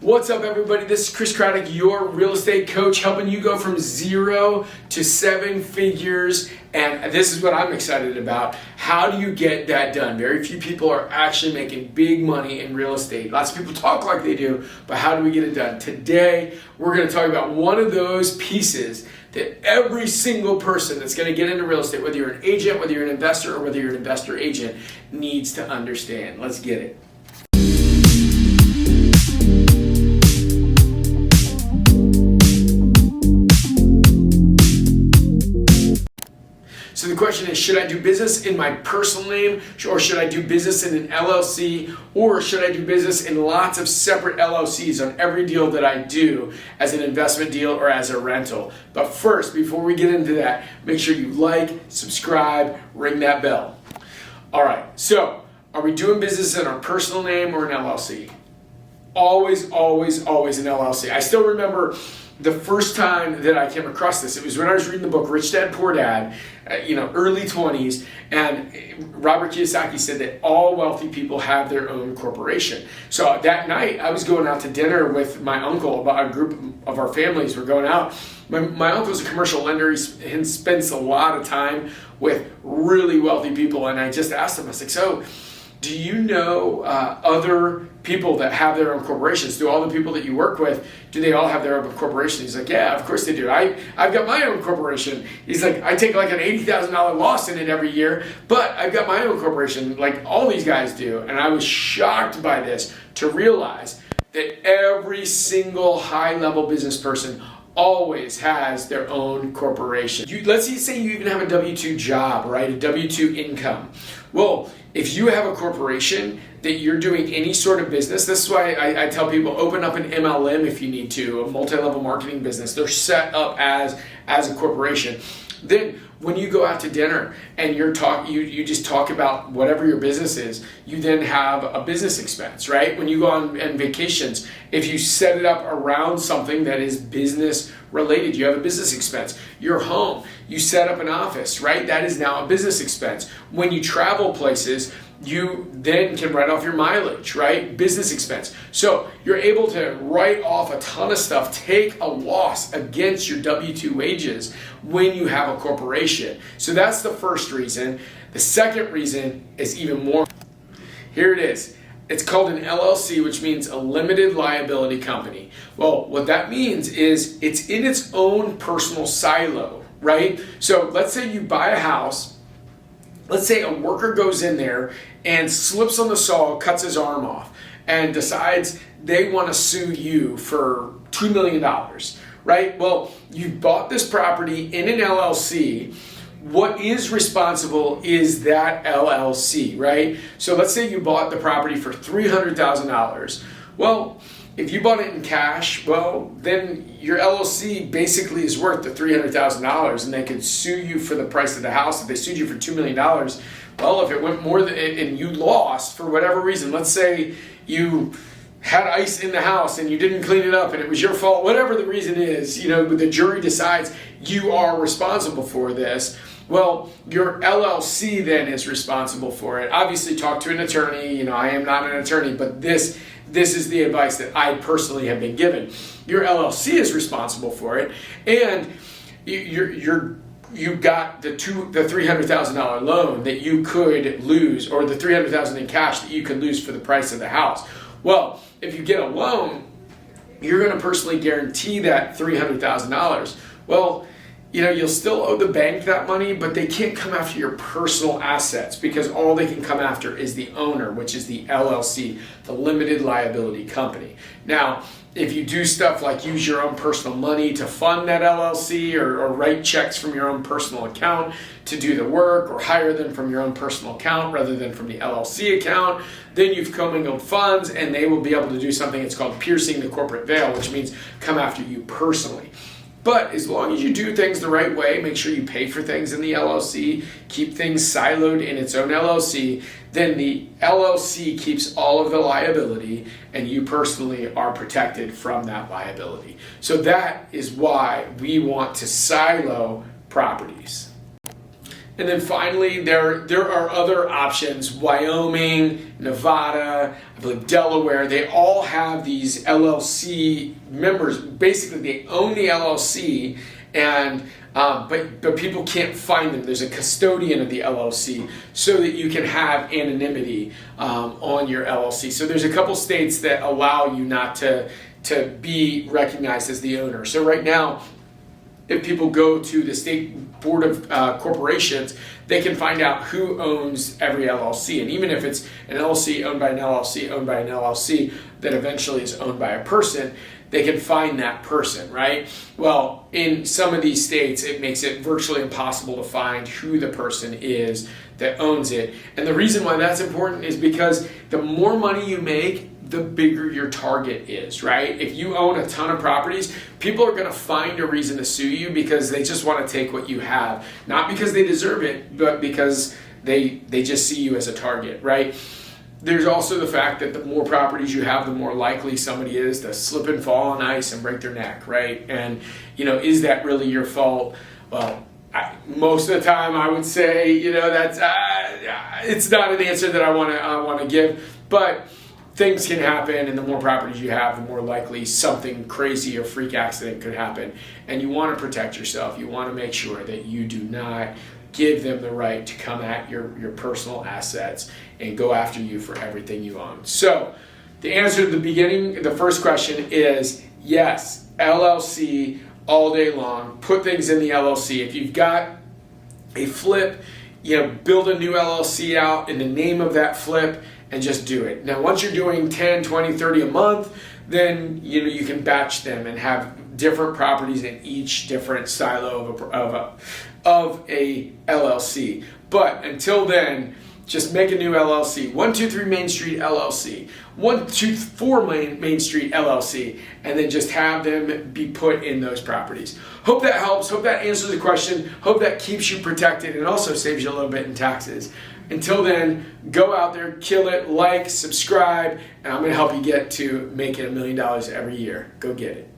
What's up, everybody? This is Chris Craddock, your real estate coach, helping you go from 0 to 7 figures. And this is what I'm excited about. How do you get that done? Very few people are actually making big money in real estate. Lots of people talk like they do, but how do we get it done? Today, we're going to talk about one of those pieces that every single person that's going to get into real estate, whether you're an agent, whether you're an investor, or whether you're an investor agent, needs to understand. Let's get it. So the question is, should I do business in my personal name, or should I do business in an LLC, or should I do business in lots of separate LLCs on every deal that I do as an investment deal or as a rental? But first, before we get into that, make sure you like, subscribe, ring that bell. All right, so are we doing business in our personal name or an LLC? Always, always, always an LLC. I still remember the first time that I came across this. It was when I was reading the book Rich Dad Poor Dad, early 20s, and Robert Kiyosaki said that all wealthy people have their own corporation. So that night I was going out to dinner with my uncle. A group of our families were going out. My uncle's a commercial lender. He spends a lot of time with really wealthy people, and I just asked him, I was like, so do you know other people that have their own corporations? Do all the people that you work with, do they all have their own corporation? He's like, yeah, of course they do. I've got my own corporation. He's like, I take like an $80,000 loss in it every year, but I've got my own corporation like all these guys do. And I was shocked by this to realize that every single high-level business person always has their own corporation. Let's say you even have a W-2 job, right? A W-2 income. Well, if you have a corporation that you're doing any sort of business, this is why I tell people open up an MLM if you need to, a multi-level marketing business. They're set up as a corporation. Then when you go out to dinner and you just talk about whatever your business is, you then have a business expense, right? When you go on vacations, if you set it up around something that is business related, you have a business expense. Your home, you set up an office, right? That is now a business expense. When you travel places, you then can write off your mileage, right? Business expense. So you're able to write off a ton of stuff, take a loss against your W-2 wages when you have a corporation. So that's the first reason. The second reason is even more. Here it is. It's called an LLC, which means a limited liability company. Well, what that means is it's in its own personal silo, right? So let's say you buy a house. Let's say a worker goes in there and slips on the saw, cuts his arm off, and decides they want to sue you for $2 million, right? Well, you bought this property in an LLC. What is responsible is that LLC, right? So let's say you bought the property for $300,000. Well, if you bought it in cash, well, then your LLC basically is worth the $300,000, and they could sue you for the price of the house. If they sued you for $2 million, well, if it went more than, and you lost for whatever reason, let's say you had ice in the house and you didn't clean it up and it was your fault, whatever the reason is, the jury decides you are responsible for this. Well, your LLC then is responsible for it. Obviously, talk to an attorney. I am not an attorney, but this is the advice that I personally have been given. Your LLC is responsible for it, and you've got the $300,000 loan that you could lose, or the $300,000 in cash that you could lose for the price of the house. Well, if you get a loan, you're going to personally guarantee that $300,000. Well, you'll still owe the bank that money, but they can't come after your personal assets because all they can come after is the owner, which is the LLC, the limited liability company. Now, if you do stuff like use your own personal money to fund that LLC or write checks from your own personal account to do the work, or hire them from your own personal account rather than from the LLC account, then you've commingled funds, and they will be able to do something that's called piercing the corporate veil, which means come after you personally. But as long as you do things the right way, make sure you pay for things in the LLC, keep things siloed in its own LLC, then the LLC keeps all of the liability and you personally are protected from that liability. So that is why we want to silo properties. And then finally, there are other options. Wyoming, Nevada, I believe Delaware, they all have these LLC members. Basically, they own the LLC, and but people can't find them. There's a custodian of the LLC so that you can have anonymity on your LLC. So there's a couple states that allow you not to be recognized as the owner. So right now, if people go to the State Board of Corporations, they can find out who owns every LLC. And even if it's an LLC owned by an LLC owned by an LLC that eventually is owned by a person, they can find that person, right? Well, in some of these states, it makes it virtually impossible to find who the person is that owns it. And the reason why that's important is because the more money you make, the bigger your target is, right? If you own a ton of properties, people are gonna find a reason to sue you because they just wanna take what you have. Not because they deserve it, but because they just see you as a target, right? There's also the fact that the more properties you have, the more likely somebody is to slip and fall on ice and break their neck, right? And, is that really your fault? Well, most of the time I would say, that's it's not an answer that I want to give, but things can happen, and the more properties you have, the more likely something crazy or freak accident could happen. And you want to protect yourself. You want to make sure that you do not give them the right to come at your personal assets and go after you for everything you own. So the answer to the first question is yes, LLC all day long. Put things in the LLC. If you've got a flip, build a new LLC out in the name of that flip and just do it. Now, once you're doing 10, 20, 30 a month, then you can batch them and have different properties in each different silo of a LLC. But until then, just make a new LLC. 123 Main Street LLC. 124 Main Street LLC. And then just have them be put in those properties. Hope that helps. Hope that answers the question. Hope that keeps you protected and also saves you a little bit in taxes. Until then, go out there, kill it, like, subscribe, and I'm going to help you get to making $1 million every year. Go get it.